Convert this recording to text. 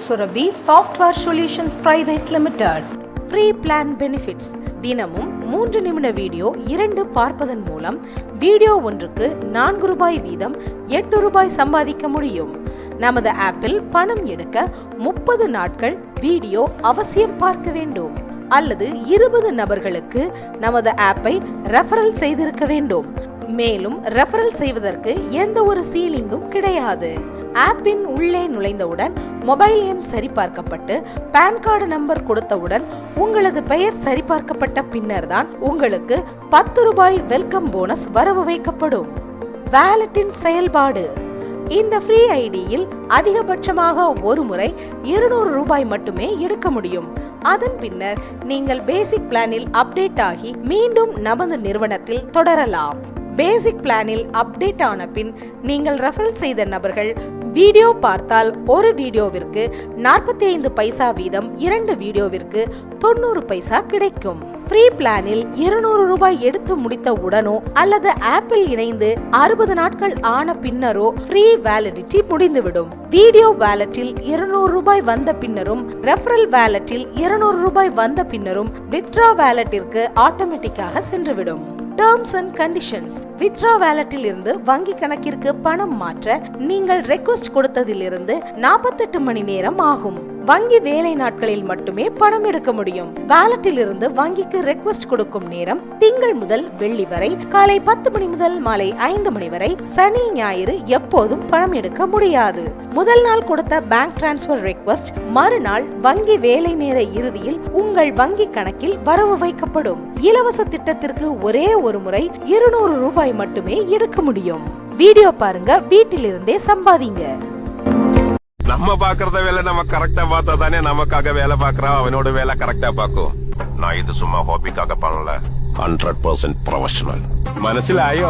Surabhi Software Solutions Private Limited. Free plan benefits. தினமும் 3 நிமிட video 2 பார்ப்பதன் மூலம் வீடியோ ஒன்றுக்கு 4 ரூபாய் வீதம் 8 ரூபாய் சம்பாதிக்க முடியும். நமது ஆப்பில் பணம் எடுக்க 30 நாட்கள் வீடியோ அவசியம் பார்க்க வேண்டும் அல்லது 20 நபர்களுக்கு நமது ஆப்பை ரெஃபரல் செய்திருக்க வேண்டும். மேலும் ரெஃபரல் செய்வதற்கு எந்த ஒரு சீலிங்கும் கிடையாது. ஆப்பின் உள்ளே நுழைந்தவுடன் மொபைல் எண் சரிபார்க்கப்பட்டு பான் கார்டு நம்பர் கொடுத்தவுடன் உங்களது பெயர் சரிபார்க்கப்பட்ட பின்னர் தான் உங்களுக்கு 10 ரூபாய் வெல்கம் போனஸ் வரவு வைக்கப்படும். வாலெட்டின் செயல்பாடு. இந்த ஃப்ரீ ஐடியில் அதிகபட்சமாக ஒரு முறை 200 ரூபாய் மட்டுமே எடுக்க முடியும். அதன் பின்னர் நீங்கள் பேசிக் பிளானில் அப்டேட் ஆகி மீண்டும் நமது நிறுவனத்தில் தொடரலாம். பேசிக் பிளானில் அப்டேட் ஆன பின் நீங்கள் ரெஃபரல் செய்த நபர்கள் வீடியோ பார்த்தால் ஒரு வீடியோவிற்கு 45 பைசா வீதம் 2 வீடியோவிற்கு 90 பைசா கிடைக்கும். ஃப்ரீ பிளானில் 200 ரூபாய் எடுத்து முடித்த உடனோ அல்லது ஆப்பில் இணைந்து 60 நாட்கள் ஆன பின்னரோ ஃப்ரீ வேலிடிட்டி முடிந்துவிடும். வீடியோ வேலட்டில் 200 ரூபாய் வந்த பின்னரும் ரெஃபரல் வேலட்டில் 200 ரூபாய் வந்த பின்னரும் வித்ட்ரா வேலட்டிற்கு ஆட்டோமேட்டிக்காக சென்றுவிடும். Terms and conditions. வித்ட்ரா வேலட்டில் இருந்து வங்கி கணக்கிற்கு பணம் மாற்ற நீங்கள் ரெக்வெஸ்ட் கொடுத்ததிலிருந்து 48 மணி நேரம் ஆகும். வங்கி வேலை நாட்களில் மட்டுமே பணம் எடுக்க முடியும். வேலட்டில் இருந்து வங்கிக்கு ரெக்வெஸ்ட் கொடுக்கும் நேரம் திங்கள் முதல் வெள்ளி வரை காலை 10 மணி முதல் மாலை 5 மணி வரை. சனி ஞாயிறு எப்போதும் பணம் எடுக்க முடியாது. முதல் நாள் கொடுத்த பேங்க் டிரான்ஸ்பர் ரெக்வெஸ்ட் மறுநாள் வங்கி வேலை நேர இறுதியில் உங்கள் வங்கி கணக்கில் வரவு வைக்கப்படும். இலவச திட்டத்திற்கு ஒரே ஒரு முறை 200 ரூபாய் மட்டுமே எடுக்க முடியும். வீடியோ பாருங்க, வீட்டிலிருந்தே சம்பாதிங்க. நம்ம பாக்குறத வேலை நம்ம கரெக்டா பார்த்தா தானே நமக்காக வேலை பாக்குறான், அவனோட வேலை கரெக்டா பாக்கும். நான் இது சும்மா ஹாபிக்காக பண்ணல, 100% ப்ரொஃபஷனல். മനസ്സിലായോ?